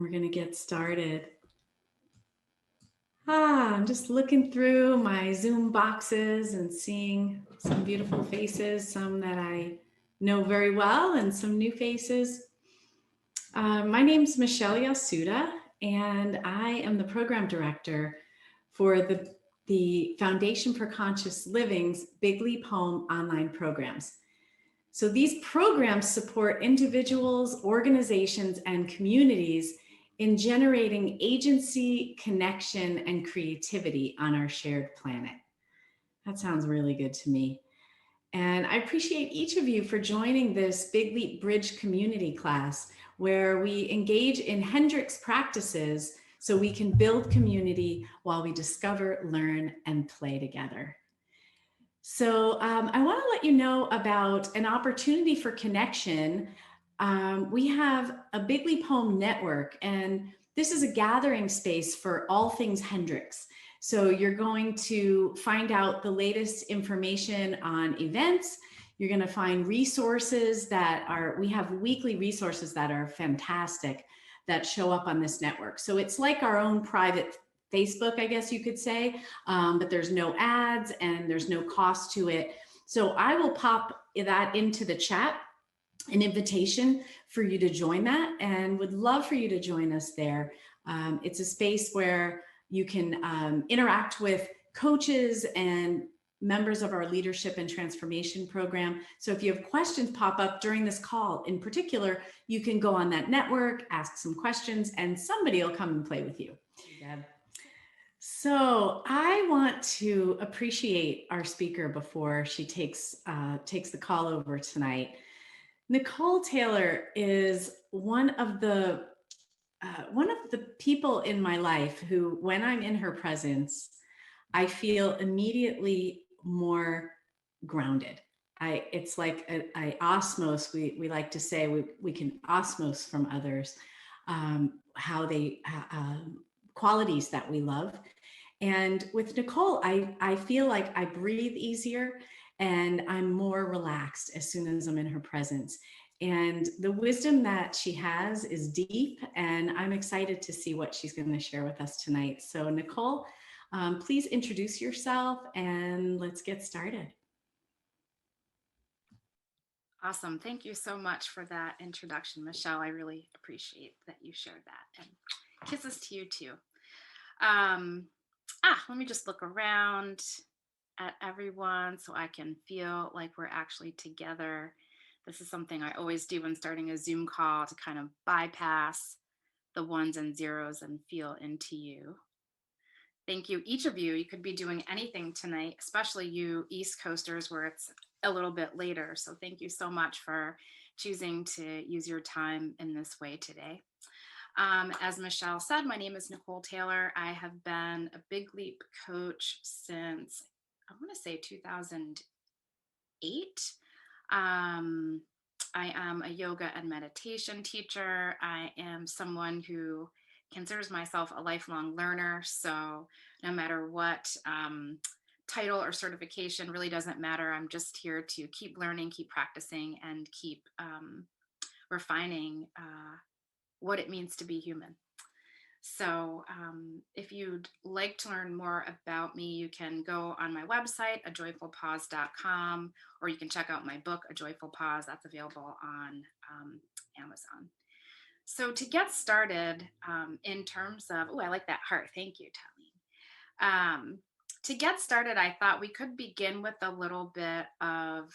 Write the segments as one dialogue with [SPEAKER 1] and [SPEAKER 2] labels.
[SPEAKER 1] We're going to get started. I'm just looking through my Zoom boxes and seeing some beautiful faces, some that I know very well and some new faces. My name's Michelle Yasuda, and I am the program director for the Foundation for Conscious Living's Big Leap Home online programs. So these programs support individuals, organizations, and communities in generating agency, connection, and creativity on our shared planet. That sounds really good to me. And I appreciate each of you for joining this Big Leap Bridge community class where we engage in Hendricks practices so we can build community while we discover, learn, and play together. So I want to let you know about an opportunity for connection. We have a Big Leap Home network, and this is a gathering space for all things Hendricks. So you're going to find out the latest information on events. You're going to find resources we have weekly resources that are fantastic that show up on this network. So it's like our own private Facebook, I guess you could say, but there's no ads and there's no cost to it. So I will pop that into the chat, an invitation for you to join that, and would love for you to join us there. It's a space where you can interact with coaches and members of our leadership and transformation program. So if you have questions pop up during this call in particular, you can go on that network, ask some questions, and somebody will come and play with you. So I want to appreciate our speaker before she takes the call over tonight. Nicole Taylor is one of the people in my life who, when I'm in her presence, I feel immediately more grounded. It's like I osmose. We like to say we can osmose from others how they qualities that we love. And with Nicole, I feel like I breathe easier and I'm more relaxed as soon as I'm in her presence. And the wisdom that she has is deep, and I'm excited to see what she's going to share with us tonight. So Nicole, please introduce yourself and let's get started.
[SPEAKER 2] Awesome. Thank you so much for that introduction, Michelle. I really appreciate that you shared that. And kisses to you too. Let me just look around at everyone so I can feel like we're actually together. This is something I always do when starting a Zoom call, to kind of bypass the ones and zeros and feel into you. Thank you, each of you. You could be doing anything tonight, especially you East Coasters where it's a little bit later. So thank you so much for choosing to use your time in this way today. As Michelle said, my name is Nicole Taylor. I have been a Big Leap coach since, I want to say 2008. I am a yoga and meditation teacher. I am someone who considers myself a lifelong learner. So no matter what title or certification, really doesn't matter. I'm just here to keep learning, keep practicing, and keep refining what it means to be human. So if you'd like to learn more about me, you can go on my website, ajoyfulpause.com, or you can check out my book, A Joyful Pause. That's available on Amazon. So to get started, in terms of, I like that heart. Thank you, Talene. To get started, I thought we could begin with a little bit of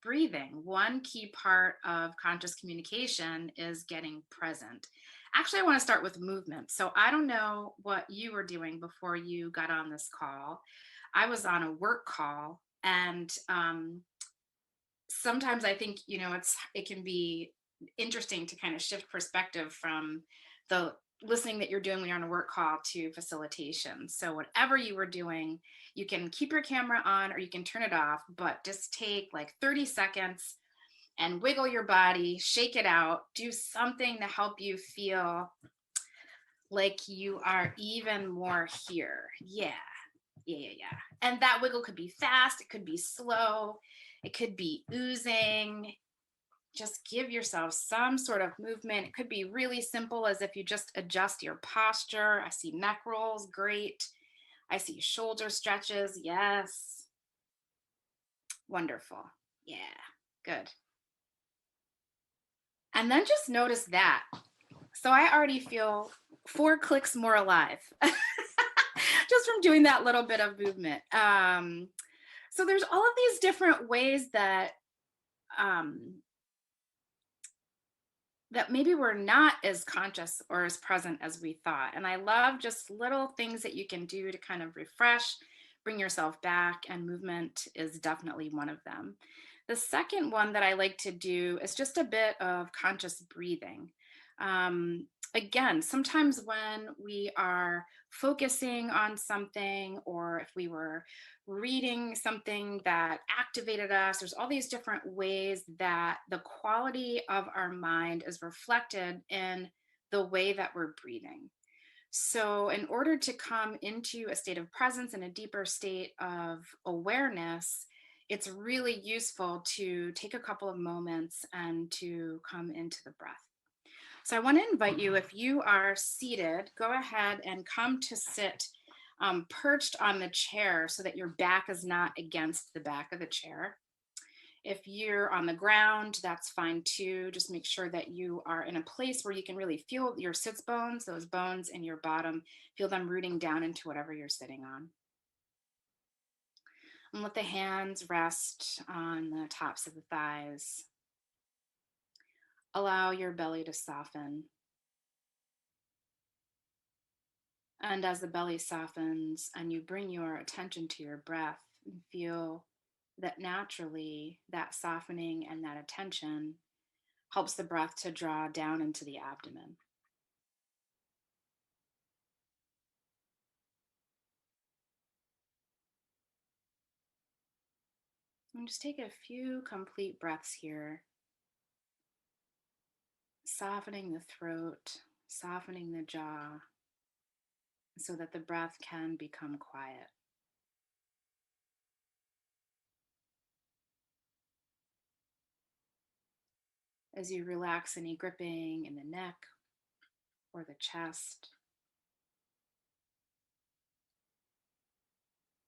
[SPEAKER 2] breathing. One key part of conscious communication is getting present. Actually, I want to start with movement. So I don't know what you were doing before you got on this call. I was on a work call, and sometimes I think, it can be interesting to kind of shift perspective from the listening that you're doing when you're on a work call to facilitation. So whatever you were doing, you can keep your camera on or you can turn it off, but just take like 30 seconds and wiggle your body, shake it out, do something to help you feel like you are even more here. Yeah. And that wiggle could be fast, it could be slow, it could be oozing, just give yourself some sort of movement. It could be really simple, as if you just adjust your posture. I see neck rolls, great. I see shoulder stretches, yes. Wonderful. Yeah, good. And then just notice that. So I already feel 4 clicks more alive just from doing that little bit of movement. So there's all of these different ways that um, that maybe we're not as conscious or as present as we thought. And I love just little things that you can do to kind of refresh, bring yourself back, and movement is definitely one of them. The second one that I like to do is just a bit of conscious breathing. Again, sometimes when we are focusing on something, or if we were reading something that activated us, there's all these different ways that the quality of our mind is reflected in the way that we're breathing. So, in order to come into a state of presence and a deeper state of awareness, it's really useful to take a couple of moments and to come into the breath. So I want to invite you, if you are seated, go ahead and come to sit perched on the chair so that your back is not against the back of the chair. If you're on the ground, that's fine too. Just make sure that you are in a place where you can really feel your sits bones, those bones in your bottom, feel them rooting down into whatever you're sitting on. And let the hands rest on the tops of the thighs. Allow your belly to soften. And as the belly softens and you bring your attention to your breath, and feel that naturally that softening and that attention helps the breath to draw down into the abdomen. And just take a few complete breaths here, softening the throat, softening the jaw, so that the breath can become quiet. As you relax any gripping in the neck or the chest,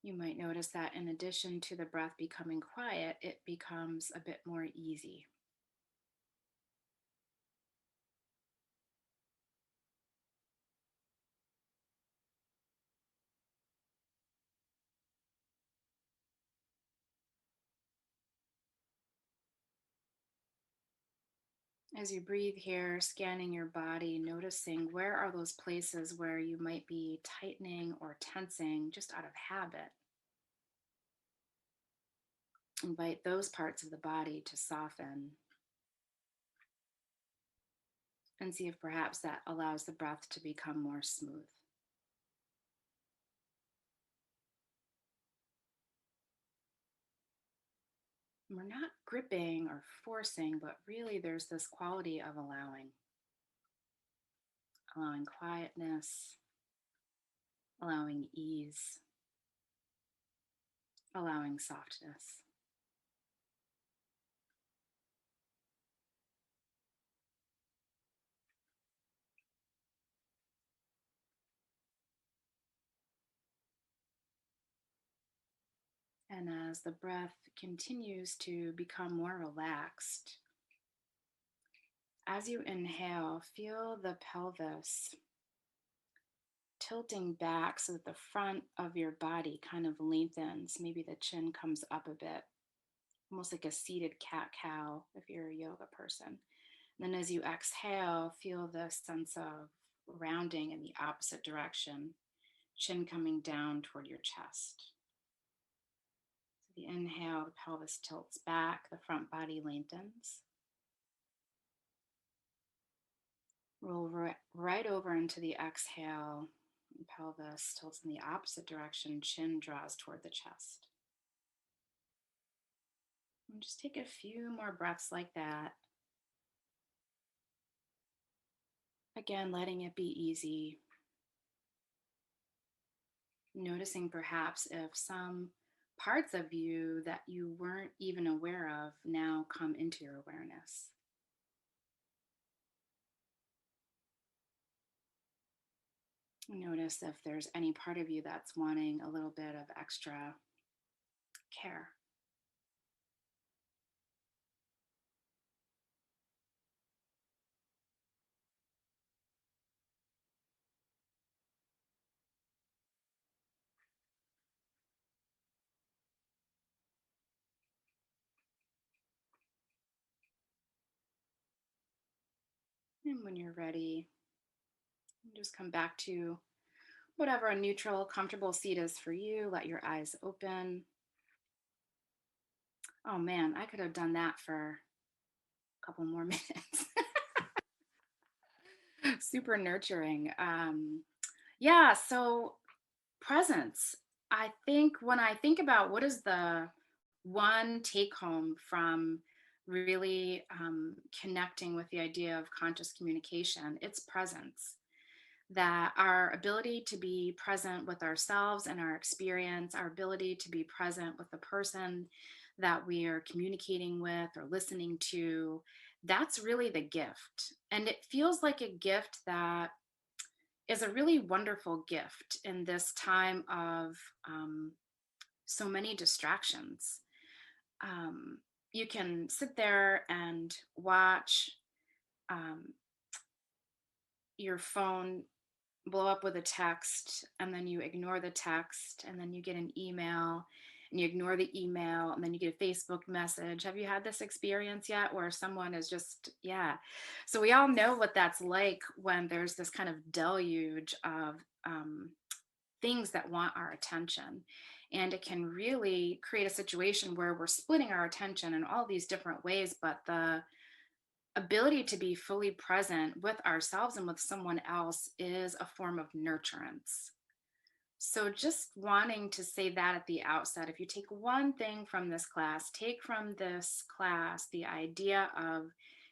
[SPEAKER 2] you might notice that in addition to the breath becoming quiet, it becomes a bit more easy. As you breathe here, scanning your body, noticing where are those places where you might be tightening or tensing just out of habit. Invite those parts of the body to soften and see if perhaps that allows the breath to become more smooth. And we're not gripping or forcing, but really there's this quality of allowing quietness, allowing ease, allowing softness. And as the breath continues to become more relaxed, as you inhale, feel the pelvis tilting back so that the front of your body kind of lengthens. Maybe the chin comes up a bit, almost like a seated cat cow if you're a yoga person. And then as you exhale, feel the sense of rounding in the opposite direction, chin coming down toward your chest. So the inhale, the pelvis tilts back, the front body lengthens. Roll right over into the exhale. Pelvis tilts in the opposite direction, chin draws toward the chest. And just take a few more breaths like that. Again, letting it be easy. Noticing perhaps if some parts of you that you weren't even aware of now come into your awareness. Notice if there's any part of you that's wanting a little bit of extra care. And when you're ready, just come back to whatever a neutral, comfortable seat is for you. Let your eyes open. Oh man, I could have done that for a couple more minutes. Super nurturing. Yeah, so presence. I think when I think about what is the one take home from really connecting with the idea of conscious communication, it's presence. That our ability to be present with ourselves and our experience, our ability to be present with the person that we are communicating with or listening to, that's really the gift. And it feels like a gift that is a really wonderful gift in this time of so many distractions. Um, you can sit there and watch um, your phone blow up with a text, and then you ignore the text, and then you get an email and you ignore the email, and then you get a Facebook message. Have you had this experience yet where someone is just, yeah. So we all know what that's like when there's this kind of deluge of things that want our attention. And it can really create a situation where we're splitting our attention in all these different ways, but the ability to be fully present with ourselves and with someone else is a form of nurturance. So, just wanting to say that at the outset, if you take one thing from this class, take from this class the idea of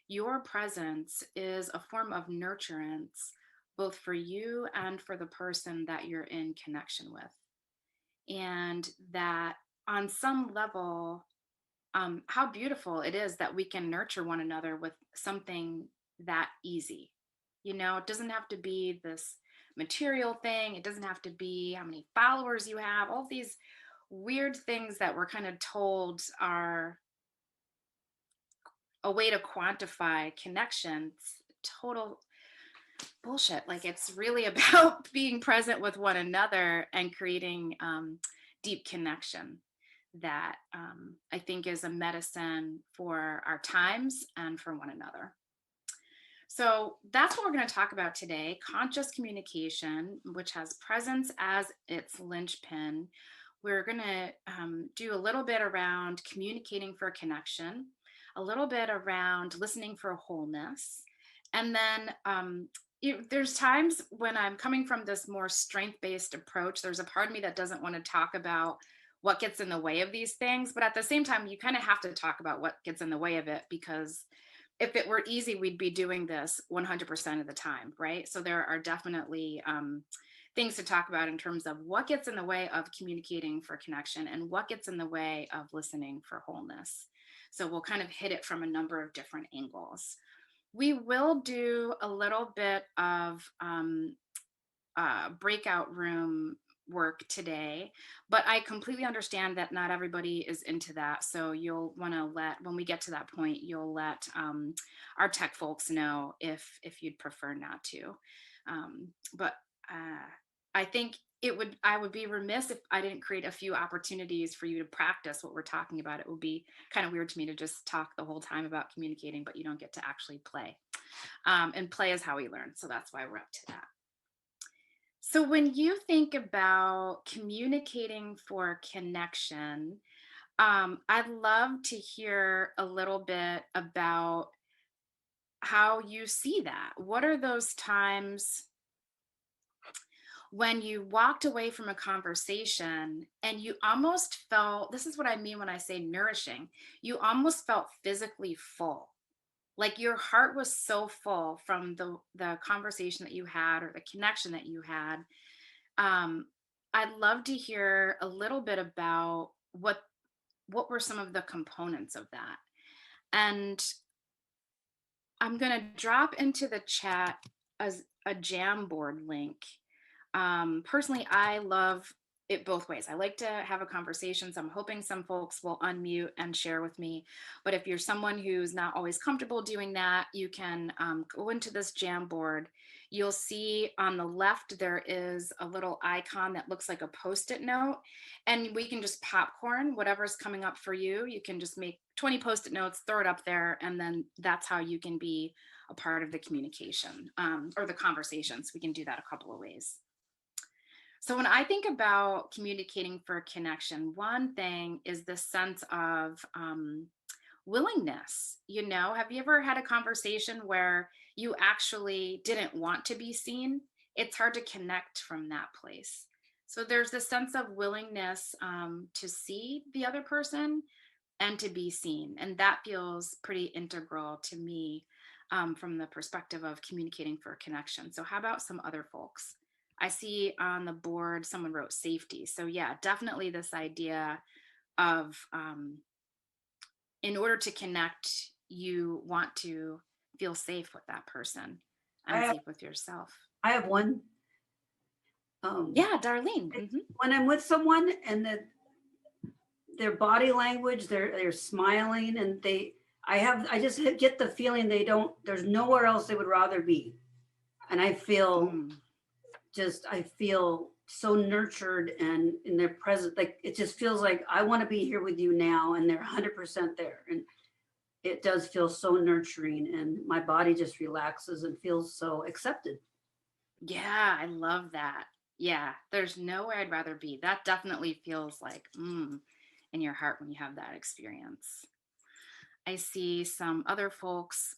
[SPEAKER 2] your presence is a form of nurturance, both for you and for the person that you're in connection with. And that on some level, how beautiful it is that we can nurture one another with something that easy. You know, it doesn't have to be this material thing, it doesn't have to be how many followers you have, all these weird things that we're kind of told are a way to quantify connections. Total bullshit. Like it's really about being present with one another and creating deep connection that I think is a medicine for our times and for one another. So that's what we're going to talk about today, conscious communication, which has presence as its linchpin. We're going to do a little bit around communicating for connection, a little bit around listening for wholeness. And then there's times when I'm coming from this more strength based approach, there's a part of me that doesn't want to talk about what gets in the way of these things. But at the same time, you kind of have to talk about what gets in the way of it because if it were easy, we'd be doing this 100% of the time, right? So there are definitely things to talk about in terms of what gets in the way of communicating for connection and what gets in the way of listening for wholeness. So we'll kind of hit it from a number of different angles. We will do a little bit of breakout room work today, but I completely understand that not everybody is into that. So you'll want to let, when we get to that point, you'll let our tech folks know if you'd prefer not to. But I think I would be remiss if I didn't create a few opportunities for you to practice what we're talking about. It would be kind of weird to me to just talk the whole time about communicating, but you don't get to actually play. And play is how we learn. So that's why we're up to that. So, when you think about communicating for connection, I'd love to hear a little bit about how you see that. What are those times when you walked away from a conversation and you almost felt, this is what I mean when I say nourishing, you almost felt physically full? Like your heart was so full from the conversation that you had or the connection that you had. um, I'd love to hear a little bit about what were some of the components of that. And I'm going to drop into the chat as a Jamboard link. Personally, I love it both ways. I like to have a conversation. So I'm hoping some folks will unmute and share with me. But if you're someone who's not always comfortable doing that, you can go into this Jamboard. You'll see on the left, there is a little icon that looks like a Post-it note. And we can just popcorn whatever's coming up for you. You can just make 20 Post-it notes, throw it up there. And then that's how you can be a part of the communication or the conversations. We can do that a couple of ways. So when I think about communicating for connection, one thing is the sense of willingness. Have you ever had a conversation where you actually didn't want to be seen? It's hard to connect from that place. So there's this sense of willingness to see the other person and to be seen. And that feels pretty integral to me from the perspective of communicating for connection. So, how about some other folks? I see on the board someone wrote safety. So, yeah, definitely this idea of in order to connect, you want to feel safe with that person
[SPEAKER 3] I
[SPEAKER 2] and
[SPEAKER 3] have
[SPEAKER 2] safe with yourself.
[SPEAKER 3] I have one. Um,
[SPEAKER 2] Yeah, Darlene.
[SPEAKER 3] when I'm with someone and their body language, they're smiling, and I just get the feeling there's nowhere else they would rather be, and
[SPEAKER 2] Mm.
[SPEAKER 3] I feel so nurtured and in their presence. Like, it just feels like I want to be here with you now, and they're 100% there, and it does feel so nurturing, and my body just relaxes and feels so accepted.
[SPEAKER 2] Yeah, I love that. Yeah, there's nowhere I'd rather be. That definitely feels like in your heart when you have that experience. I see some other folks,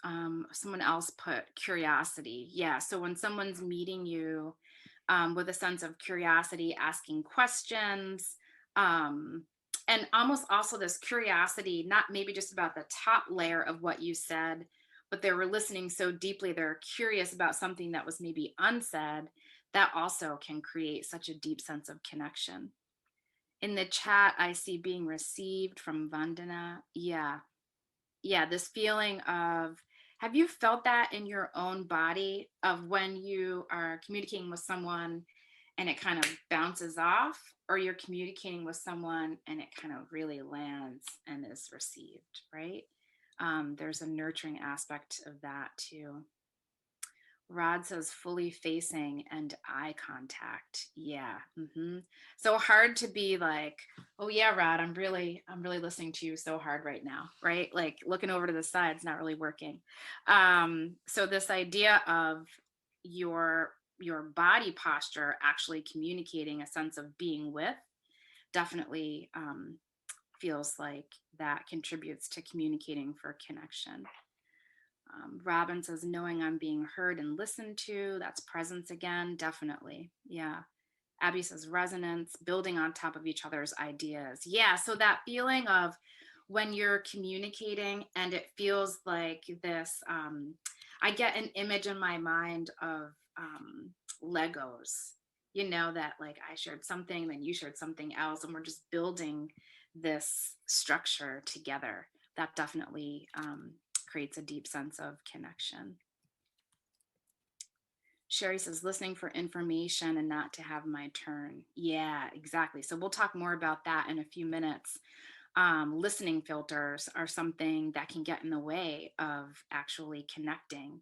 [SPEAKER 2] someone else put curiosity. Yeah, so when someone's meeting you with a sense of curiosity, asking questions, um, and almost also this curiosity, not maybe just about the top layer of what you said, but they were listening so deeply, they're curious about something that was maybe unsaid. That also can create such a deep sense of connection. In the chat, I see being received from Vandana. Yeah, this feeling of, have you felt that in your own body of when you are communicating with someone and it kind of bounces off, or you're communicating with someone and it kind of really lands and is received, right? There's a nurturing aspect of that too. Rod says fully facing and eye contact. Yeah. So hard to be like, oh yeah, Rod, I'm really listening to you so hard right now, right? Like looking over to the side, it's not really working. So this idea of your body posture actually communicating a sense of being with definitely feels like that contributes to communicating for connection. Robin says, knowing I'm being heard and listened to, that's presence again, definitely. Yeah. Abby says, resonance, building on top of each other's ideas. Yeah. So that feeling of when you're communicating and it feels like this, I get an image in my mind of Legos, that like I shared something, then you shared something else, and we're just building this structure together. That definitely creates a deep sense of connection. Sherry says, listening for information and not to have my turn. Yeah, exactly. So we'll talk more about that in a few minutes. Listening filters are something that can get in the way of actually connecting.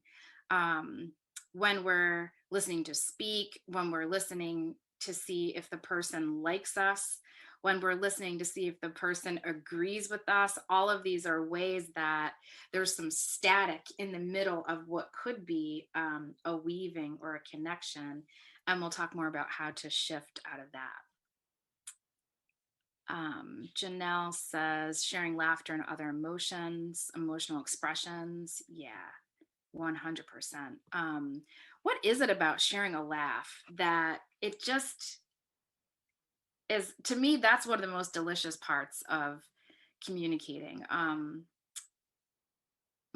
[SPEAKER 2] When we're listening to speak, when we're listening to see if the person likes us, when we're listening to see if the person agrees with us, all of these are ways that there's some static in the middle of what could be a weaving or a connection. And we'll talk more about how to shift out of that. Janelle says, sharing laughter and other emotions, emotional expressions. Yeah, 100%. What is it about sharing a laugh that it just is? To me, that's one of the most delicious parts of communicating.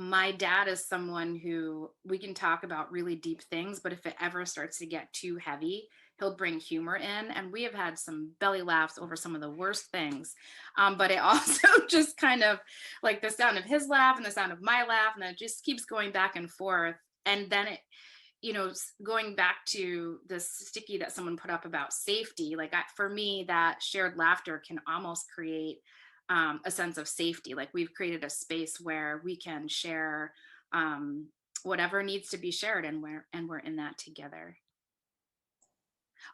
[SPEAKER 2] My dad is someone who we can talk about really deep things, but if it ever starts to get too heavy, he'll bring humor in. And we have had some belly laughs over some of the worst things. But it also just kind of like the sound of his laugh and the sound of my laugh, and then it just keeps going back and forth. And then going back to this sticky that someone put up about safety, like for me, that shared laughter can almost create a sense of safety. Like we've created a space where we can share whatever needs to be shared, and we're in that together.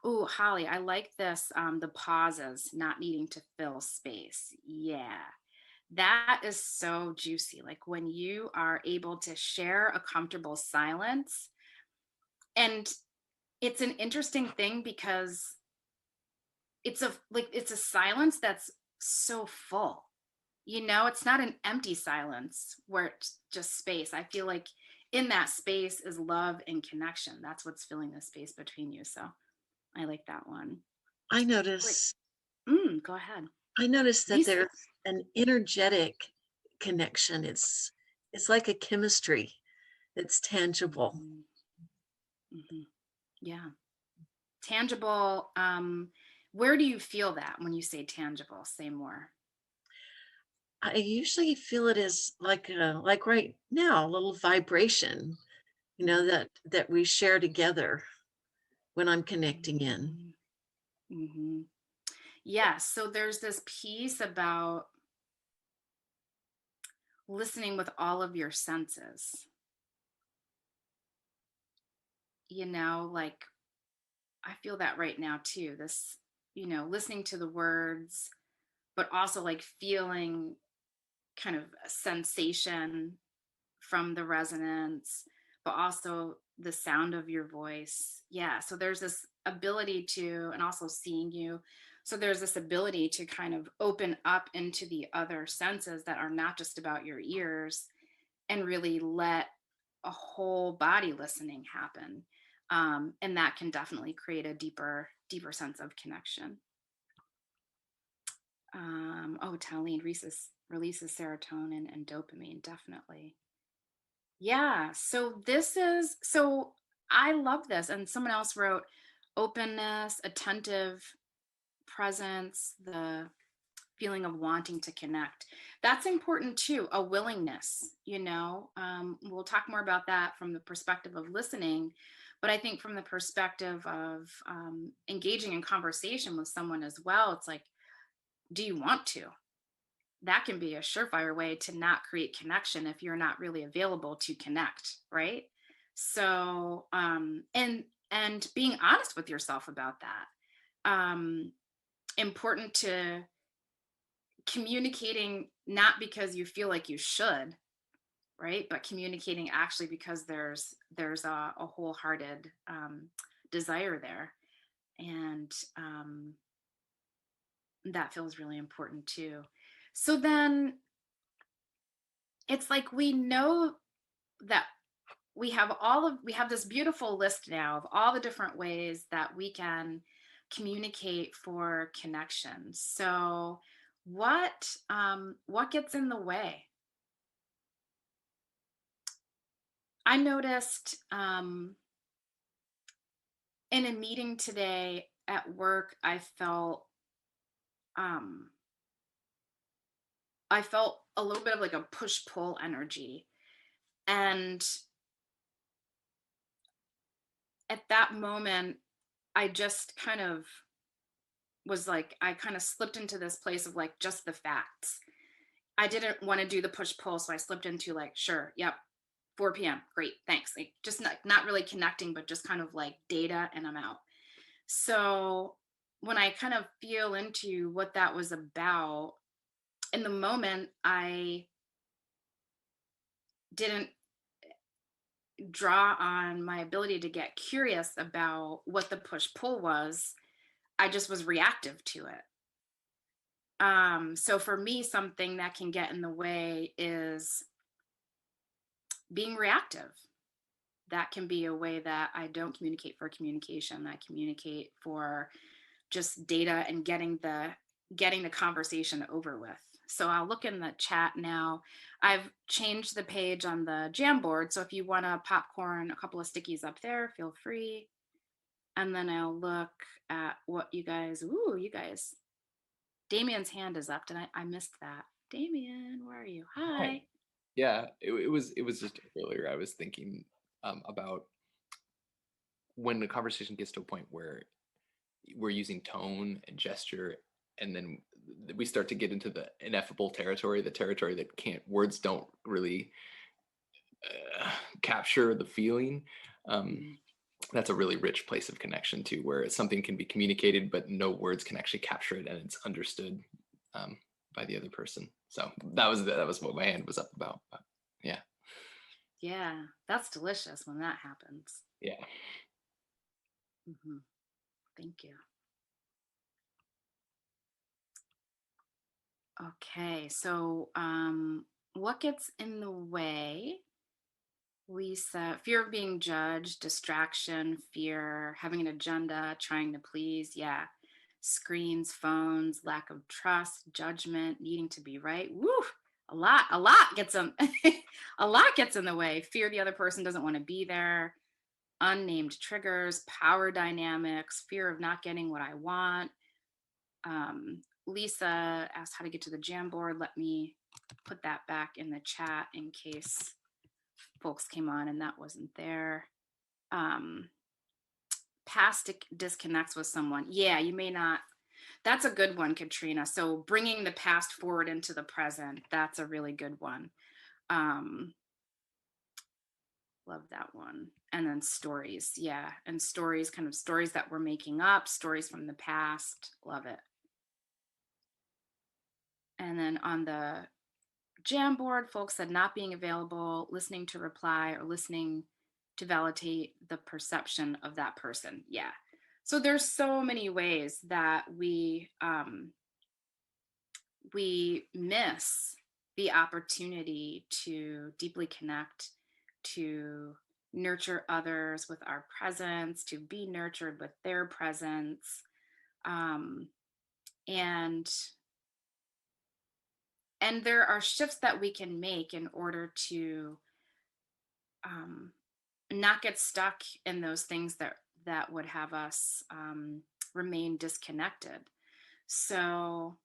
[SPEAKER 2] Oh, Holly, I like this. The pauses, not needing to fill space. Yeah, that is so juicy. Like when you are able to share a comfortable silence. And it's an interesting thing because it's a silence that's so full. It's not an empty silence where it's just space. I feel like in that space is love and connection. That's what's filling the space between you. So I like that one.
[SPEAKER 4] I
[SPEAKER 2] Great.
[SPEAKER 4] notice
[SPEAKER 2] Go ahead.
[SPEAKER 4] I notice that
[SPEAKER 2] Lisa.
[SPEAKER 4] there's an energetic connection. It's like a chemistry that's tangible.
[SPEAKER 2] Mm-hmm. Yeah. Tangible. Where do you feel that when you say tangible? Say more.
[SPEAKER 4] I usually feel it as like right now, a little vibration, that we share together when I'm connecting in.
[SPEAKER 2] Mm-hmm. Yeah. So there's this piece about listening with all of your senses. Like I feel that right now too. This, listening to the words, but also like feeling kind of a sensation from the resonance, but also the sound of your voice. Yeah. So there's this ability to, and also seeing you. So there's this ability to kind of open up into the other senses that are not just about your ears, and really let a whole body listening happen. And that can definitely create a deeper sense of connection. Taline releases serotonin and dopamine, definitely. Yeah. So I love this. And someone else wrote openness, attentive presence, the feeling of wanting to connect. That's important too. A willingness, we'll talk more about that from the perspective of listening, but I think from the perspective of engaging in conversation with someone as well, it's like, do you want to? That can be a surefire way to not create connection if you're not really available to connect, right? So and being honest with yourself about that. Important to communicating, not because you feel like you should, right, but communicating actually because there's a wholehearted desire there. And that feels really important too. So then it's like we know that we have this beautiful list now of all the different ways that we can communicate for connection. So what gets in the way? I noticed in a meeting today at work, um, I felt a little bit of like a push-pull energy. And at that moment, I just kind of was like, I kind of slipped into this place of like just the facts. I didn't want to do the push-pull, so I slipped into like, sure, yep, 4 p.m. Great, thanks. Like just not really connecting, but just kind of like data, and I'm out. So when I kind of feel into what that was about, in the moment, I didn't draw on my ability to get curious about what the push pull was. I just was reactive to it. So for me, something that can get in the way is being reactive. That can be a way that I don't communicate for communication. I communicate for just data and getting the conversation over with. So I'll look in the chat now. I've changed the page on the Jamboard. So if you want to popcorn a couple of stickies up there, feel free. And then I'll look at what you guys, Damien's hand is up. I missed that. Damien, where are you? Hi.
[SPEAKER 5] Yeah, it was just earlier I was thinking about when the conversation gets to a point where we're using tone and gesture, and then we start to get into the ineffable territory, the territory that words don't really capture the feeling. That's a really rich place of connection too, where something can be communicated, but no words can actually capture it, and it's understood by the other person. So that was what my hand was up about. But yeah.
[SPEAKER 2] Yeah, that's delicious when that happens.
[SPEAKER 5] Yeah.
[SPEAKER 2] Thank you. Okay, so what gets in the way? Lisa, fear of being judged, distraction, fear, having an agenda, trying to please. Yeah. Screens, phones, lack of trust, judgment, needing to be right. Woo! A lot gets in, a lot gets in the way. Fear the other person doesn't want to be there. Unnamed triggers, power dynamics, fear of not getting what I want. Lisa asked how to get to the Jamboard. Let me put that back in the chat in case folks came on and that wasn't there. Past disconnects with someone. Yeah, you may not. That's a good one, Katrina. So bringing the past forward into the present, that's a really good one. Love that one. And then stories. Yeah. And stories, kind of stories that we're making up, stories from the past. Love it. And then on the Jamboard, folks said not being available, listening to reply, or listening to validate the perception of that person. Yeah. So there's so many ways that we miss the opportunity to deeply connect, to nurture others with our presence, to be nurtured with their presence. And there are shifts that we can make in order to not get stuck in those things that would have us remain disconnected. So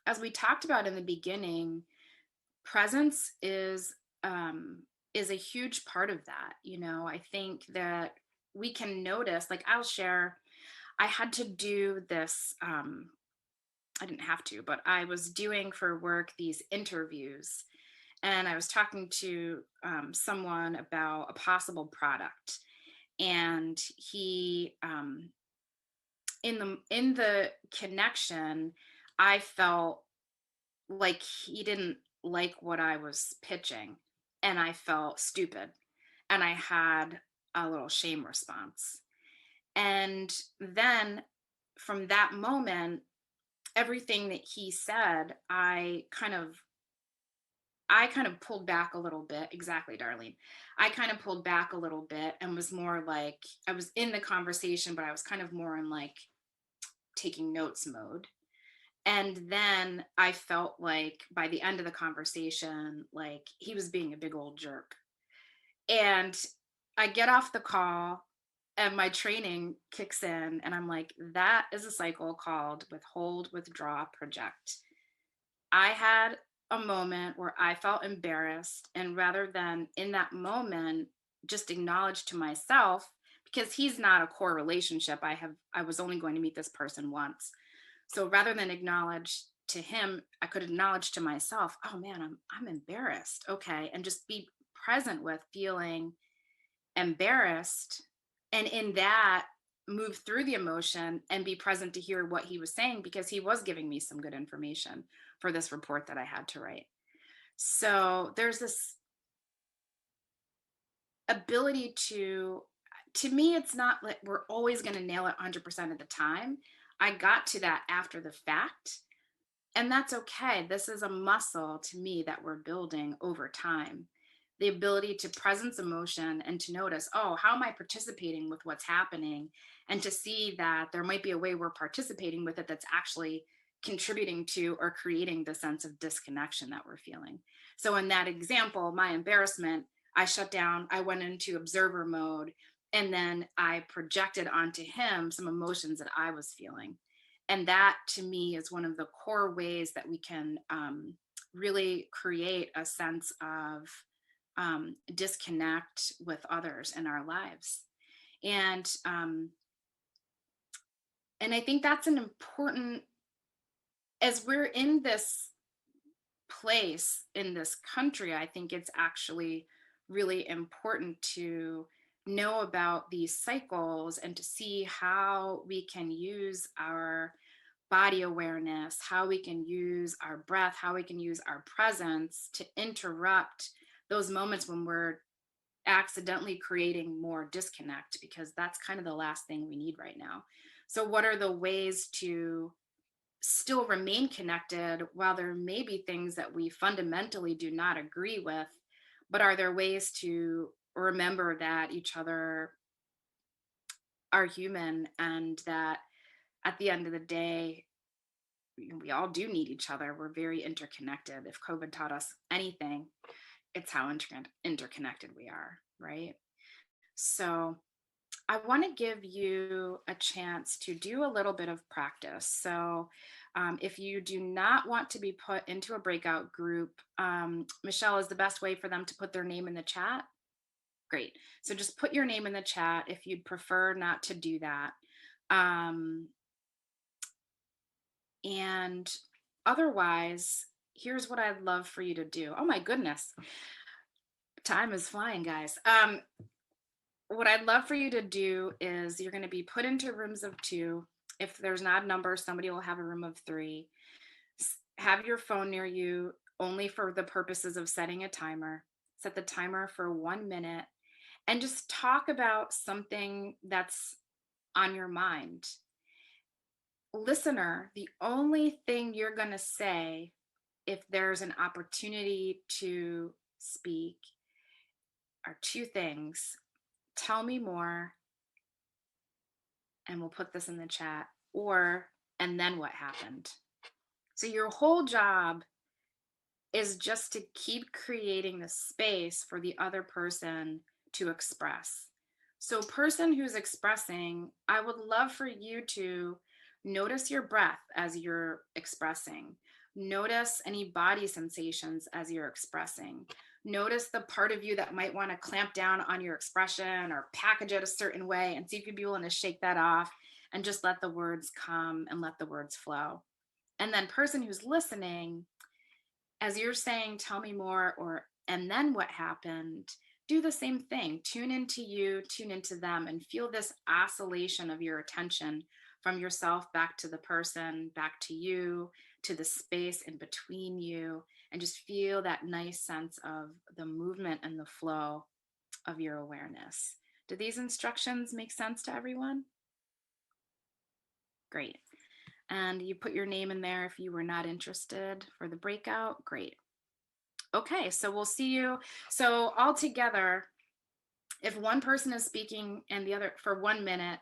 [SPEAKER 2] as we talked about in the beginning, presence is a huge part of that. You know, I think that we can notice, like I'll share, I had to do this, I didn't have to, but I was doing for work these interviews, and I was talking to someone about a possible product, and he in the connection, I felt like he didn't like what I was pitching, and I felt stupid, and I had a little shame response. And then from that moment, everything that he said, I kind of pulled back a little bit. Exactly, Darlene. I kind of pulled back a little bit and was more like, I was in the conversation, but I was kind of more in like taking notes mode. And then I felt like by the end of the conversation, like he was being a big old jerk. And I get off the call and my training kicks in, and I'm like, that is a cycle called withhold, withdraw, project. I had a moment where I felt embarrassed, and rather than in that moment just acknowledge to myself, because he's not a core relationship, I was only going to meet this person once. So rather than acknowledge to him, I could acknowledge to myself, oh man, I'm embarrassed. Okay. And just be present with feeling embarrassed, and in that move through the emotion and be present to hear what he was saying, because he was giving me some good information for this report that I had to write. So there's this ability to me, it's not like we're always going to nail it 100% of the time. I got to that after the fact, and that's okay. This is a muscle to me that we're building over time. The ability to presence emotion and to notice, oh, how am I participating with what's happening? And to see that there might be a way we're participating with it that's actually contributing to or creating the sense of disconnection that we're feeling. So in that example, my embarrassment, I shut down, I went into observer mode, and then I projected onto him some emotions that I was feeling. And that to me is one of the core ways that we can really create a sense of disconnect with others in our lives. And I think that's an important, as we're in this place in this country, I think it's actually really important to know about these cycles and to see how we can use our body awareness, how we can use our breath, how we can use our presence to interrupt those moments when we're accidentally creating more disconnect, because that's kind of the last thing we need right now. So what are the ways to still remain connected while there may be things that we fundamentally do not agree with, but are there ways to remember that each other are human, and that at the end of the day, we all do need each other. We're very interconnected. If COVID taught us anything, it's how interconnected we are, right? So I want to give you a chance to do a little bit of practice. So if you do not want to be put into a breakout group, Michelle, is the best way for them to put their name in the chat? Great. So just put your name in the chat if you'd prefer not to do that. And otherwise, here's what I'd love for you to do. Oh my goodness. Time is flying, guys. What I'd love for you to do is you're going to be put into rooms of 2. If there's not a number, somebody will have a room of 3. Have your phone near you only for the purposes of setting a timer. Set the timer for 1 minute and just talk about something that's on your mind. Listener, the only thing you're going to say if there's an opportunity to speak are 2 things. Tell me more, and we'll put this in the chat, or, and then what happened. So your whole job is just to keep creating the space for the other person to express. So person who's expressing, I would love for you to notice your breath as you're expressing. Notice any body sensations as you're expressing. Notice the part of you that might want to clamp down on your expression or package it a certain way, and see if you'd be willing to shake that off and just let the words come and let the words flow. And then person who's listening, as you're saying, tell me more, or, and then what happened, do the same thing. Tune into you, tune into them, and feel this oscillation of your attention from yourself back to the person, back to you, to the space in between you, and just feel that nice sense of the movement and the flow of your awareness. Do these instructions make sense to everyone? Great. And you put your name in there if you were not interested for the breakout. Great. Okay, so we'll see you. So all together, if one person is speaking and the other for 1 minute,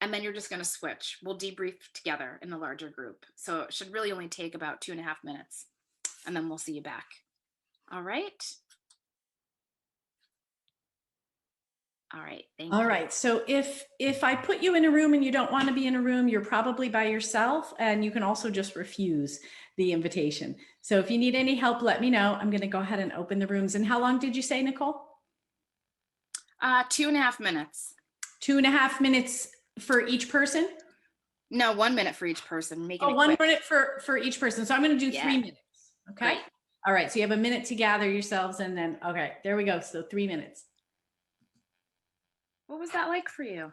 [SPEAKER 2] and then you're just going to switch, we'll debrief together in the larger group. So it should really only take about 2.5 minutes, and then we'll see you back. All right. All right, thank you.
[SPEAKER 1] All right, so if I put you in a room and you don't want to be in a room, you're probably by yourself, and you can also just refuse the invitation. So if you need any help, let me know. I'm going to go ahead and open the rooms. And how long did you say, Nicole?
[SPEAKER 2] 2.5 minutes.
[SPEAKER 1] 2.5 minutes for each person?
[SPEAKER 2] No, 1 minute for each person. Make it
[SPEAKER 1] Oh, 1
[SPEAKER 2] quick.
[SPEAKER 1] minute for each person. So I'm going to do 3 minutes. Okay.
[SPEAKER 2] Great.
[SPEAKER 1] All right. So you have a minute to gather yourselves, and then, okay, there we go. So 3 minutes.
[SPEAKER 2] What was that like for you?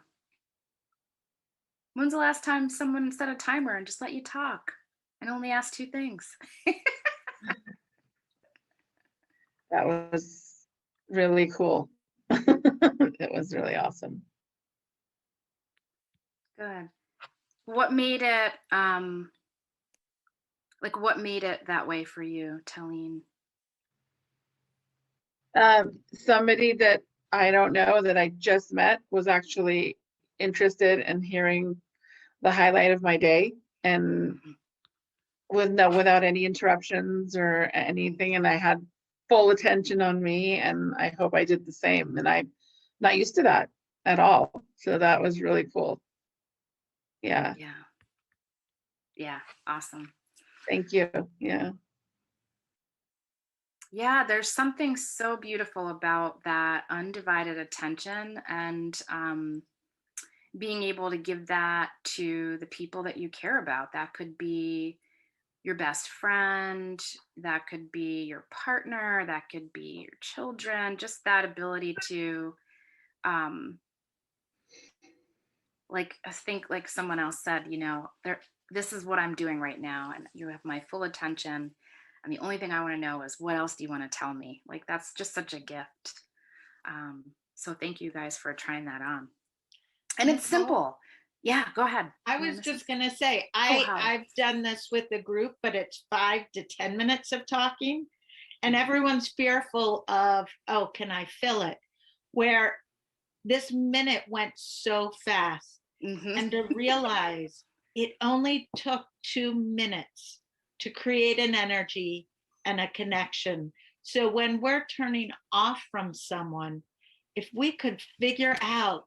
[SPEAKER 2] When's the last time someone set a timer and just let you talk and only ask 2 things?
[SPEAKER 6] That was really cool. It was really awesome.
[SPEAKER 2] Good. What made it what made it that way for you, Talene?
[SPEAKER 6] Somebody that I don't know that I just met was actually interested in hearing the highlight of my day, and without any interruptions or anything, and I had full attention on me, and I hope I did the same, and I'm not used to that at all, so that was really cool. Yeah,
[SPEAKER 2] Yeah, awesome.
[SPEAKER 6] thank you. Yeah.
[SPEAKER 2] Yeah, there's something so beautiful about that undivided attention and being able to give that to the people that you care about. That could be your best friend, that could be your partner, that could be your children, just that ability to um like I think like someone else said, you know, there this is what I'm doing right now and you have my full attention and the only thing I want to know is what else do you want to tell me? Like that's just such a gift. So thank you guys for trying that on. And it's
[SPEAKER 7] Nicole,
[SPEAKER 2] simple. Yeah, go ahead.
[SPEAKER 7] I
[SPEAKER 2] Am I
[SPEAKER 7] was
[SPEAKER 2] missing
[SPEAKER 7] just going to say,
[SPEAKER 2] Oh, Holly.
[SPEAKER 7] I've done this with the group, but it's 5 to 10 minutes of talking. And everyone's fearful of, oh, can I fill it? Where this minute went so fast.
[SPEAKER 2] Mhm.
[SPEAKER 7] And to realize it only took 2 minutes to create an energy and a connection. So when we're turning off from someone, if we could figure out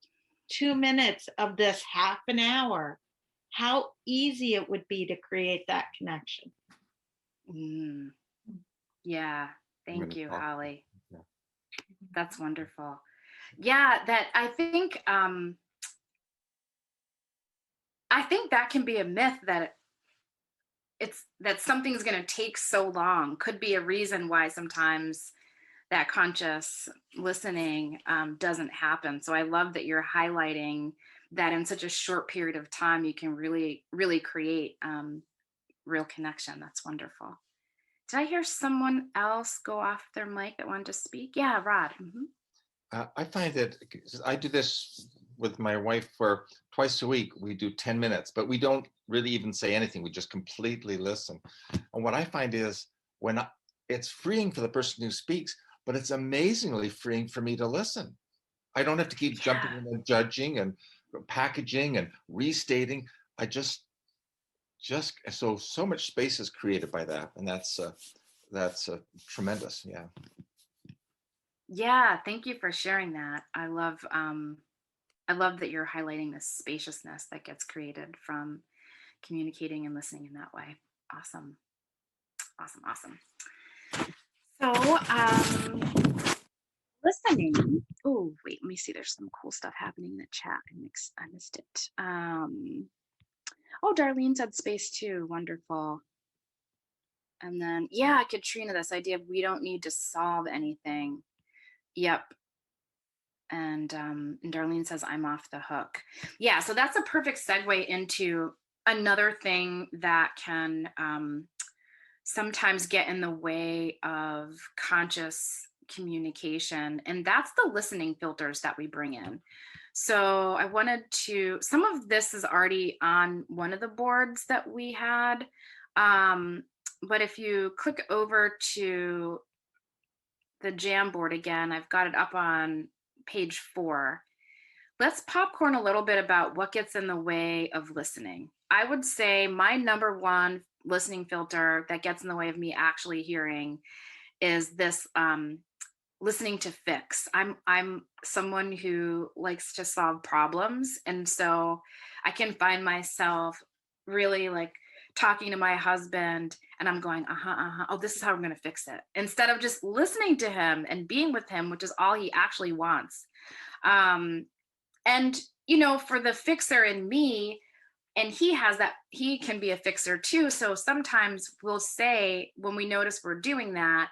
[SPEAKER 7] 2 minutes of this half an hour, how easy it would be to create that connection.
[SPEAKER 2] Mm. Yeah, thank you, Holly.
[SPEAKER 8] Yeah.
[SPEAKER 2] That's wonderful. Yeah, that I think that can be a myth that it's that something's going to take so long. Could be a reason why sometimes that conscious listening doesn't happen. So I love that you're highlighting that in such a short period of time you can really really create real connection. That's wonderful. Did I hear someone else go off their mic that wanted to speak? Yeah, Rod.
[SPEAKER 8] I find that I do this with my wife for twice a week. We do 10 minutes, but we don't really even say anything. We just completely listen. And what I find is it's freeing for the person who speaks, but it's amazingly freeing for me to listen. I don't have to keep jumping in and judging and packaging and restating. I just so much space is created by that, and that's tremendous. Yeah.
[SPEAKER 2] Yeah, thank you for sharing that. I love that you're highlighting this spaciousness that gets created from communicating and listening in that way. Awesome. Awesome, awesome. So, listening. Oh, wait, let me see. There's some cool stuff happening in the chat. I missed it. Oh, Darlene said space too. Wonderful. And then, yeah, Katrina, this idea of we don't need to solve anything. Yep. And Darlene says, I'm off the hook. Yeah, so that's a perfect segue into another thing that can sometimes get in the way of conscious communication, and that's the listening filters that we bring in. So I wanted to, some of this is already on one of the boards that we had, but if you click over to the Jamboard again, I've got it up on page 4. Let's popcorn a little bit about what gets in the way of listening. I would say my number one listening filter that gets in the way of me actually hearing is this listening to fix. I'm someone who likes to solve problems, and so I can find myself really like talking to my husband and I'm going, oh, this is how I'm going to fix it, instead of just listening to him and being with him, which is all he actually wants. And you know, for the fixer in me, and he has that, he can be a fixer too. So sometimes we'll say when we notice we're doing that,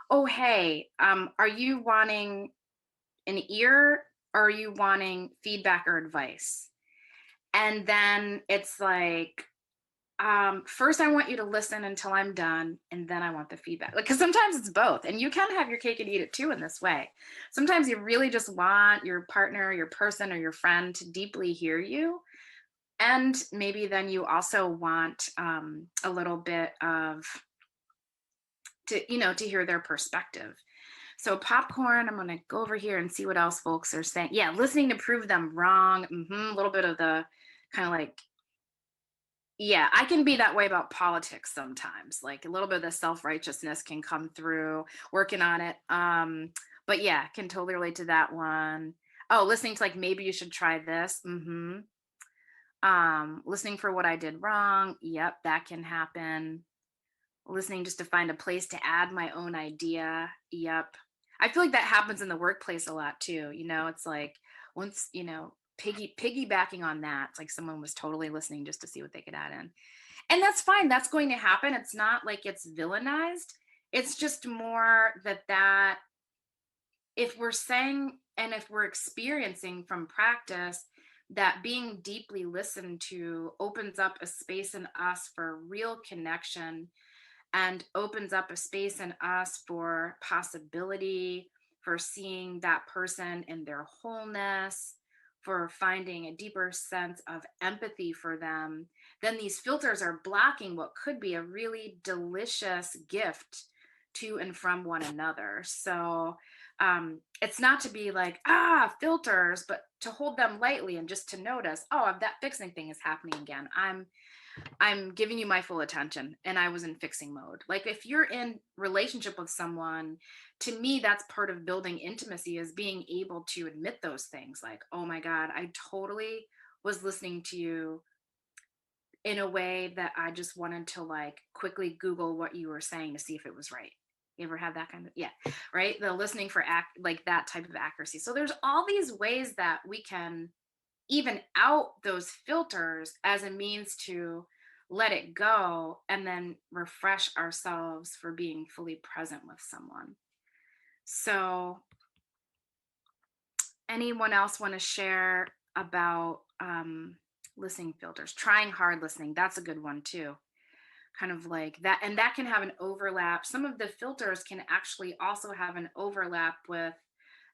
[SPEAKER 2] oh, hey, are you wanting an ear or are you wanting feedback or advice? And then it's like, first I want you to listen until I'm done, and then I want the feedback. Like, because sometimes it's both, and you can have your cake and eat it too in this way. Sometimes you really just want your partner, your person, or your friend to deeply hear you. And maybe then you also want a little bit of, to hear their perspective. So popcorn, I'm going to go over here and see what else folks are saying. Yeah, listening to prove them wrong. A little bit of the kind of like, yeah, I can be that way about politics sometimes. Like a little bit of the self-righteousness can come through, working on it. But yeah, can totally relate to that one. Oh, listening to like, maybe you should try this. Listening for what I did wrong. Yep, that can happen. listening just to find a place to add my own idea. Yep. I feel like that happens in the workplace a lot too. It's like once, piggybacking on that, it's like someone was totally listening just to see what they could add in. And that's fine. That's going to happen. It's not like it's villainized. It's just more that if we're saying and if we're experiencing from practice that being deeply listened to opens up a space in us for real connection and opens up a space in us for possibility, for seeing that person in their wholeness, for finding a deeper sense of empathy for them, then these filters are blocking what could be a really delicious gift to and from one another. So it's not to be like, filters, but to hold them lightly and just to notice, that fixing thing is happening again. I'm giving you my full attention and I was in fixing mode. Like if you're in relationship with someone, to me, that's part of building intimacy, is being able to admit those things. Like, oh my God, I totally was listening to you in a way that I just wanted to like quickly Google what you were saying to see if it was right. You ever had that kind of, yeah, right? The listening for like that type of accuracy. So there's all these ways that we can even out those filters as a means to let it go and then refresh ourselves for being fully present with someone. So anyone else want to share about listening filters? Trying hard listening, that's a good one too. Kind of like that, and that can have an overlap. Some of the filters can actually also have an overlap with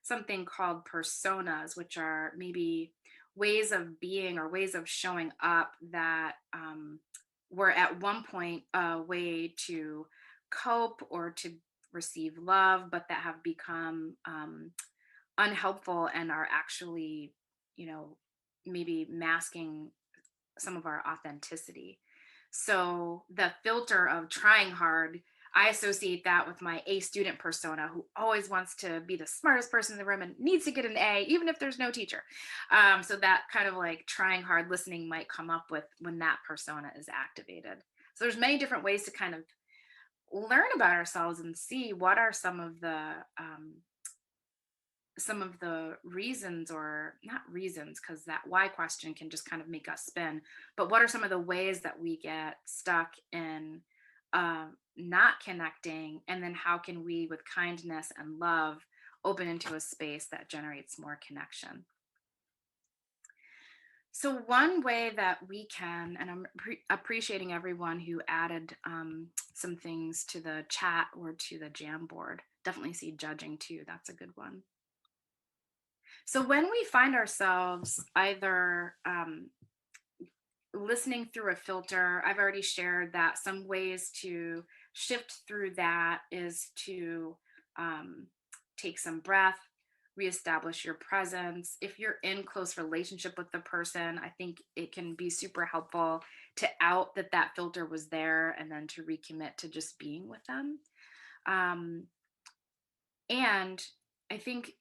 [SPEAKER 2] something called personas, which are maybe ways of being or ways of showing up that were at one point a way to cope or to receive love, but that have become unhelpful and are actually, maybe masking some of our authenticity. So the filter of trying hard, I associate that with my A student persona, who always wants to be the smartest person in the room and needs to get an A, even if there's no teacher. So that kind of like trying hard listening might come up with when that persona is activated. So there's many different ways to kind of learn about ourselves and see what are some of the reasons, or not reasons, because that why question can just kind of make us spin, but what are some of the ways that we get stuck in not connecting, and then how can we with kindness and love open into a space that generates more connection. So one way that we can, and I'm appreciating everyone who added some things to the chat or to the Jamboard. Definitely see judging too, that's a good one. So when we find ourselves either listening through a filter, I've already shared that some ways to shift through that is to take some breath, reestablish your presence. If you're in close relationship with the person, I think it can be super helpful to out that filter was there and then to recommit to just being with them. And I think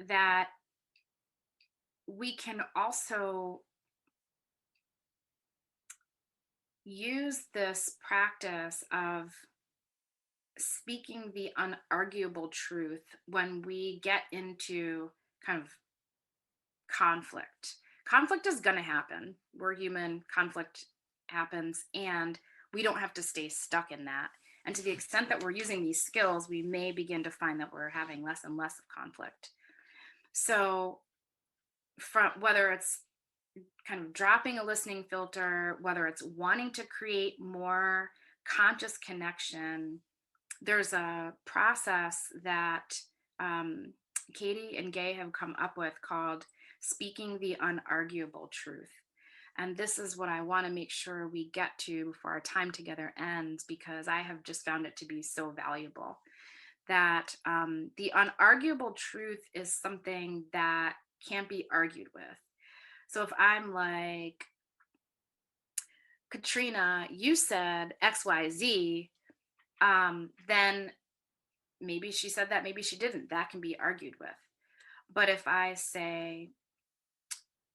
[SPEAKER 2] that we can also use this practice of speaking the unarguable truth when we get into kind of conflict. Conflict is going to happen. We're human, conflict happens, and we don't have to stay stuck in that. And to the extent that we're using these skills, we may begin to find that we're having less and less of conflict. So from whether it's kind of dropping a listening filter, whether it's wanting to create more conscious connection, there's a process that Katie and Gay have come up with called speaking the unarguable truth. And this is what I want to make sure we get to before our time together ends, because I have just found it to be so valuable. That the unarguable truth is something that can't be argued with. So if I'm like, Katrina, you said XYZ, then maybe she said that, maybe she didn't. That can be argued with. But if I say,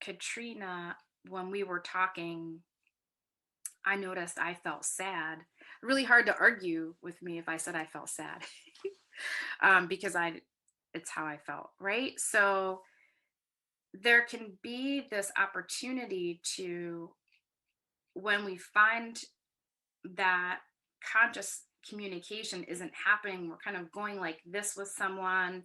[SPEAKER 2] Katrina, when we were talking, I noticed I felt sad. Really hard to argue with me if I said I felt sad, because it's how I felt, right? So there can be this opportunity to, when we find that conscious communication isn't happening, we're kind of going like this with someone,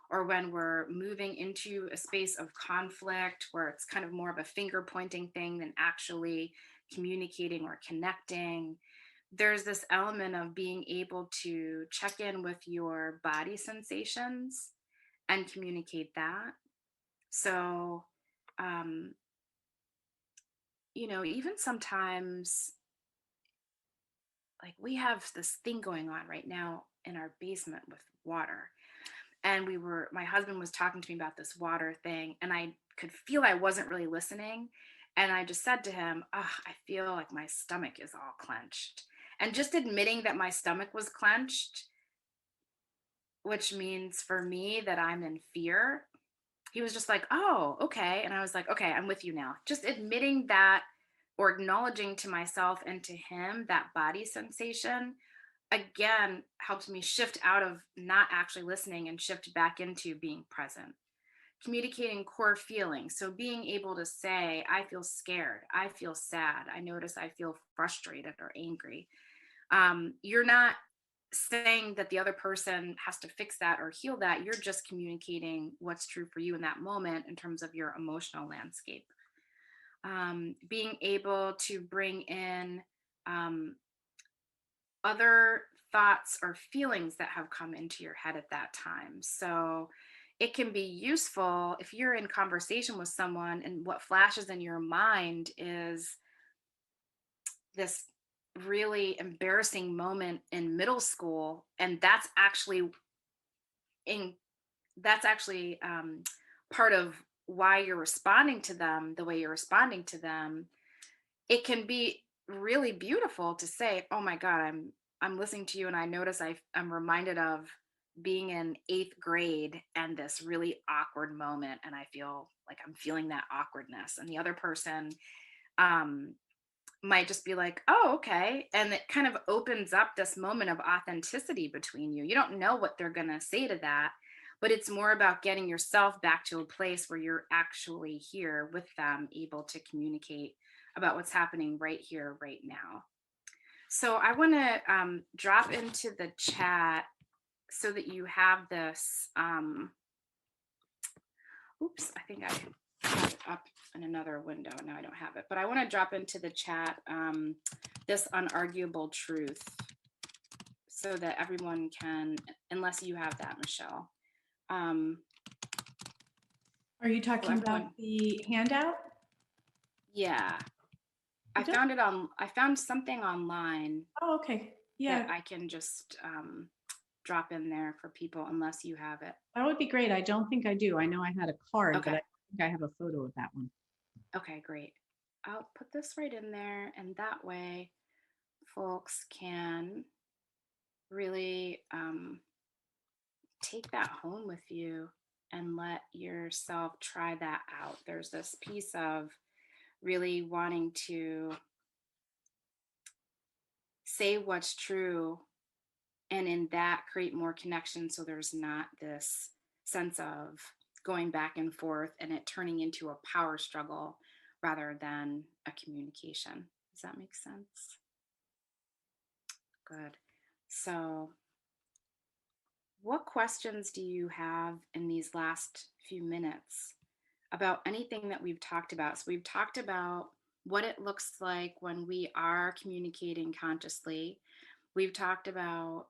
[SPEAKER 2] or when we're moving into a space of conflict where it's kind of more of a finger pointing thing than actually communicating or connecting, there's this element of being able to check in with your body sensations and communicate that. So, um, even sometimes, like, we have this thing going on right now in our basement with water. And my husband was talking to me about this water thing, and I could feel I wasn't really listening. And I just said to him, oh, I feel like my stomach is all clenched. And just admitting that my stomach was clenched, which means for me that I'm in fear, he was just like, oh, okay. And I was like, okay, I'm with you now. Just admitting that, or acknowledging to myself and to him that body sensation, again, helped me shift out of not actually listening and shift back into being present. Communicating core feelings. So being able to say, I feel scared, I feel sad, I notice I feel frustrated or angry. You're not saying that the other person has to fix that or heal that. You're just communicating what's true for you in that moment in terms of your emotional landscape. Being able to bring in other thoughts or feelings that have come into your head at that time. So it can be useful if you're in conversation with someone and what flashes in your mind is this really embarrassing moment in middle school, and that's actually part of why you're responding to them the way you're responding to them. It can be really beautiful to say, oh my God, I'm listening to you, and I notice I'm reminded of being in 8th grade and this really awkward moment, and I feel like I'm feeling that awkwardness, and the other person might just be like, oh, okay. And it kind of opens up this moment of authenticity between you. You don't know what they're going to say to that, but it's more about getting yourself back to a place where you're actually here with them, able to communicate about what's happening right here, right now. So I want to drop into the chat so that you have this. Oops, I think I had it up in another window. Now I don't have it, but I want to drop into the chat this unarguable truth so that everyone can, unless you have that, Michelle.
[SPEAKER 1] Are you talking about the handout?
[SPEAKER 2] Yeah. I found something online.
[SPEAKER 1] Oh, okay. Yeah.
[SPEAKER 2] That I can just drop in there for people, unless you have it.
[SPEAKER 1] That would be great. I don't think I do. I know I had a card,
[SPEAKER 2] Okay.
[SPEAKER 1] but I think I have a photo of that one.
[SPEAKER 2] Okay, great. I'll put this right in there, and that way folks can really take that home with you and let yourself try that out. There's this piece of really wanting to say what's true, and in that create more connection, so there's not this sense of going back and forth and it turning into a power struggle rather than a communication. Does that make sense? Good. So what questions do you have in these last few minutes about anything that we've talked about? So we've talked about what it looks like when we are communicating consciously. We've talked about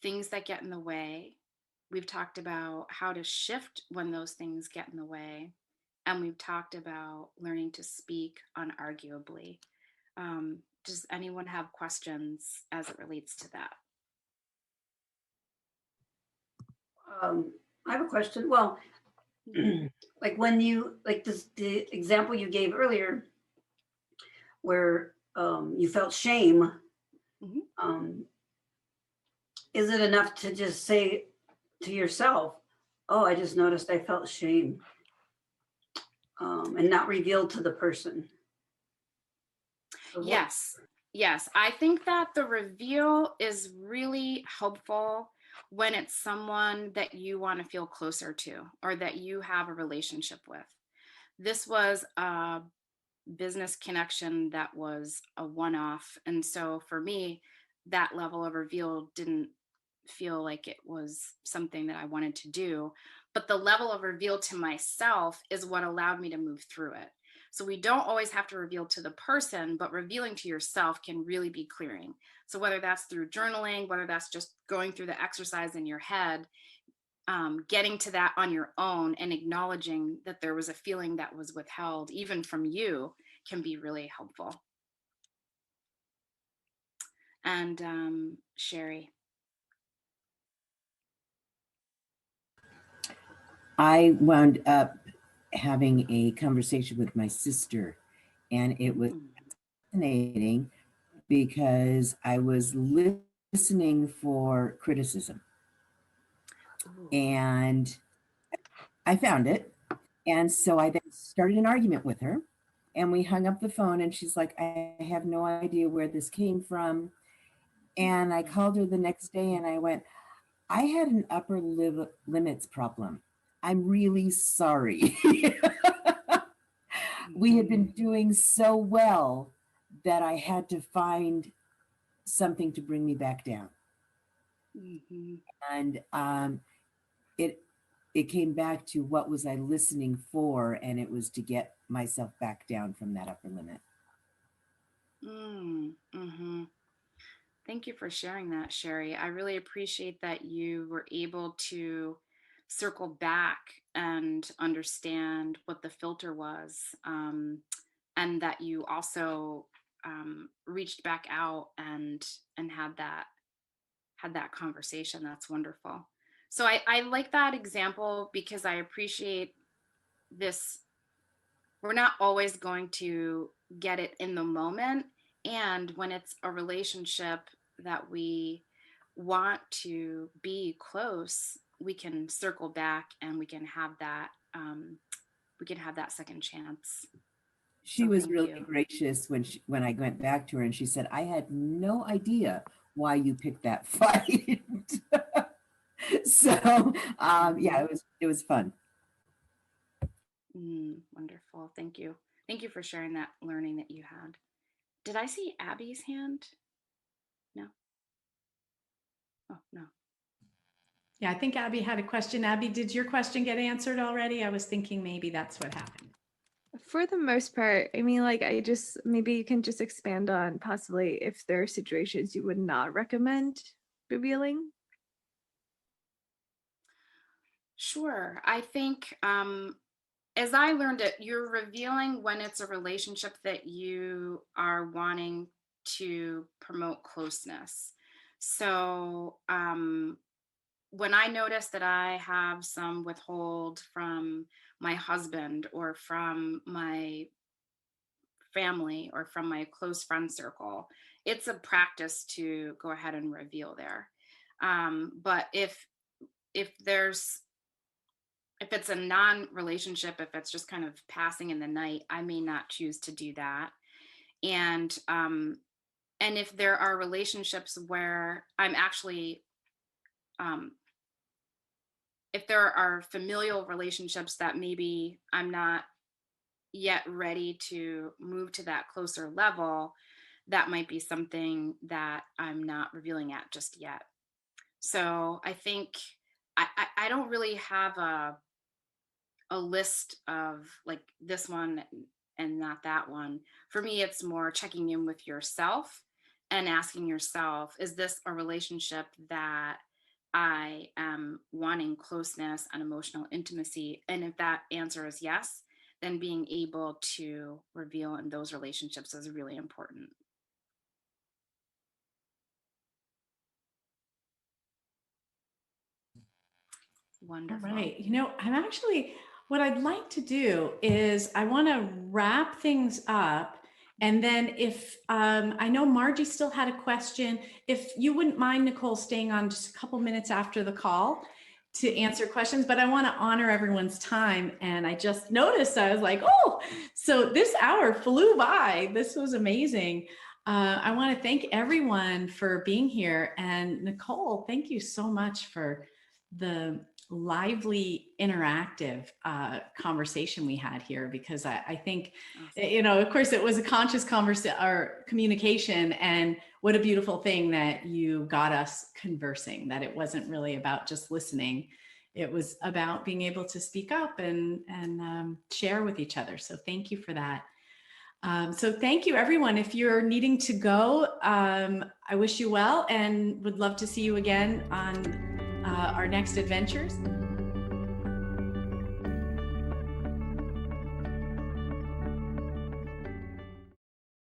[SPEAKER 2] things that get in the way. We've talked about how to shift when those things get in the way. And we've talked about learning to speak unarguably. Does anyone have questions as it relates to that?
[SPEAKER 3] I have a question. Well, like when you, like the example you gave earlier, where you felt shame, is it enough to just say to yourself, oh, I just noticed I felt shame, and not reveal to the person? Or what-
[SPEAKER 2] Yes. I think that the reveal is really helpful when it's someone that you want to feel closer to or that you have a relationship with. This was a business connection that was a one-off. And so for me, that level of reveal didn't feel like it was something that I wanted to do. But the level of reveal to myself is what allowed me to move through it. So we don't always have to reveal to the person, but revealing to yourself can really be clearing. So whether that's through journaling, whether that's just going through the exercise in your head, getting to that on your own and acknowledging that there was a feeling that was withheld, even from you, can be really helpful. And Sherry.
[SPEAKER 9] I wound up having a conversation with my sister, and it was fascinating because I was listening for criticism. And I found it. And so I then started an argument with her, and we hung up the phone, and she's like, I have no idea where this came from. And I called her the next day and I went, I had an upper limits problem. I'm really sorry. We had been doing so well that I had to find something to bring me back down.
[SPEAKER 2] Mm-hmm.
[SPEAKER 9] And it came back to what was I listening for, and it was to get myself back down from that upper limit.
[SPEAKER 2] Mm-hmm. Thank you for sharing that, Sherry. I really appreciate that you were able to circle back and understand what the filter was, and that you also reached back out and had that conversation. That's wonderful. So I like that example because I appreciate this. We're not always going to get it in the moment. And when it's a relationship that we want to be close, we can circle back and we can have that second chance.
[SPEAKER 9] She
[SPEAKER 2] So
[SPEAKER 9] was
[SPEAKER 2] thank
[SPEAKER 9] really
[SPEAKER 2] you.
[SPEAKER 9] gracious when I went back to her, and she said, I had no idea why you picked that fight. So yeah, it was fun.
[SPEAKER 2] Wonderful. Thank you. Thank you for sharing that learning that you had. Did I see Abby's hand? No. Oh, no.
[SPEAKER 1] Yeah, I think Abby had a question. Abby, did your question get answered already? I was thinking maybe that's what happened.
[SPEAKER 10] For the most part, I mean, like, maybe you can just expand on possibly if there are situations you would not recommend revealing.
[SPEAKER 2] Sure. I think as I learned it, you're revealing when it's a relationship that you are wanting to promote closeness. So when I notice that I have some withhold from my husband or from my family or from my close friend circle, it's a practice to go ahead and reveal there. But if it's a non-relationship, if it's just kind of passing in the night, I may not choose to do that. And if there are relationships where I'm actually, if there are familial relationships that maybe I'm not yet ready to move to that closer level, that might be something that I'm not revealing at just yet. So I think I don't really have a list of like this one and not that one. For me, it's more checking in with yourself and asking yourself, is this a relationship that I am wanting closeness and emotional intimacy? And if that answer is yes, then being able to reveal in those relationships is really important. Wonderful.
[SPEAKER 1] All right. You know, what I'd like to do is I want to wrap things up. And then if I know Margie still had a question, if you wouldn't mind, Nicole, staying on just a couple minutes after the call to answer questions, but I want to honor everyone's time. And I just noticed, I was like, oh, so this hour flew by. This was amazing. I want to thank everyone for being here. And Nicole, thank you so much for the lively, interactive conversation we had here, because I think, you know, of course, it was a conscious conversation or communication, and what a beautiful thing that you got us conversing, that it wasn't really about just listening. It was about being able to speak up and share with each other. So thank you for that. So thank you, everyone. If you're needing to go, I wish you well and would love to see you again on our next adventures.